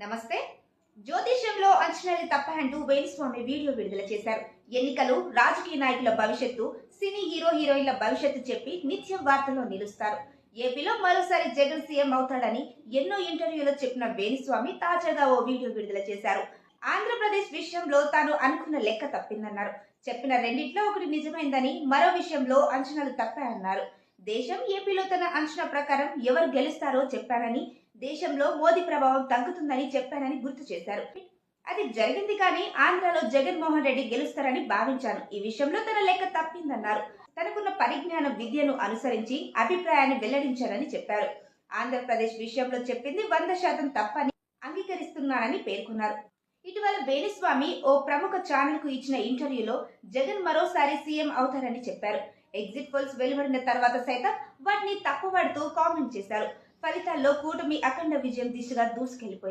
నమస్తే. జ్యోతిష్యంలో అంచనాలు తప్పంటూ వేణుస్వామి వీడియో విడుదల చేశారు. ఎన్నికలు, రాజకీయ నాయకుల భవిష్యత్తు, సినీ హీరోయిన్ల భవిష్యత్తు చెప్పి నిత్యం వార్తల్లో నిలుస్తారు. ఏపీలో మరోసారి జగన్ సీఎం అవుతాడని ఎన్నో ఇంటర్వ్యూలో చెప్పిన వేణుస్వామి తాజాగా ఓ వీడియో విడుదల చేశారు. ఆంధ్రప్రదేశ్ విషయంలో తాను అనుకున్న లెక్క తప్పిందన్నారు. చెప్పిన రెండిట్లో ఒకటి నిజమైందని, మరో విషయంలో అంచనాలు తప్పాయన్నారు. దేశం ఏపీలో తన అంచనా ప్రకారం ఎవరు గెలుస్తారో చెప్పానని, దేశంలో మోదీ ప్రభావం తగ్గుతుందని చెప్పానని గుర్తు చేశారు. అది జరిగింది, కానీ ఆంధ్రాలో జగన్మోహన్ రెడ్డి గెలుస్తారని భావించాను. ఈ విషయంలో తన లెక్క తప్పిందన్నారు. తనకున్న పరిజ్ఞాన విద్యను అనుసరించి అభిప్రాయాన్ని వెల్లడించారని చెప్పారు. ఆంధ్రప్రదేశ్ విషయంలో చెప్పింది 100% తప్పని అంగీకరిస్తున్నానని పేర్కొన్నారు. ఇటీవల వేణుస్వామి ఓ ప్రముఖ ఛానల్ కు ఇచ్చిన ఇంటర్వ్యూలో జగన్ మరోసారి సీఎం అవుతారని చెప్పారు. ఎగ్జిట్ పోల్స్ వెలువడిన తర్వాత సైతం వాటిని తప్పుపడుతూ కామెంట్ చేశారు. ఫలితాల్లో కూటమి అఖండ విజయం దిశగా దూసుకెళ్లిపోయింది.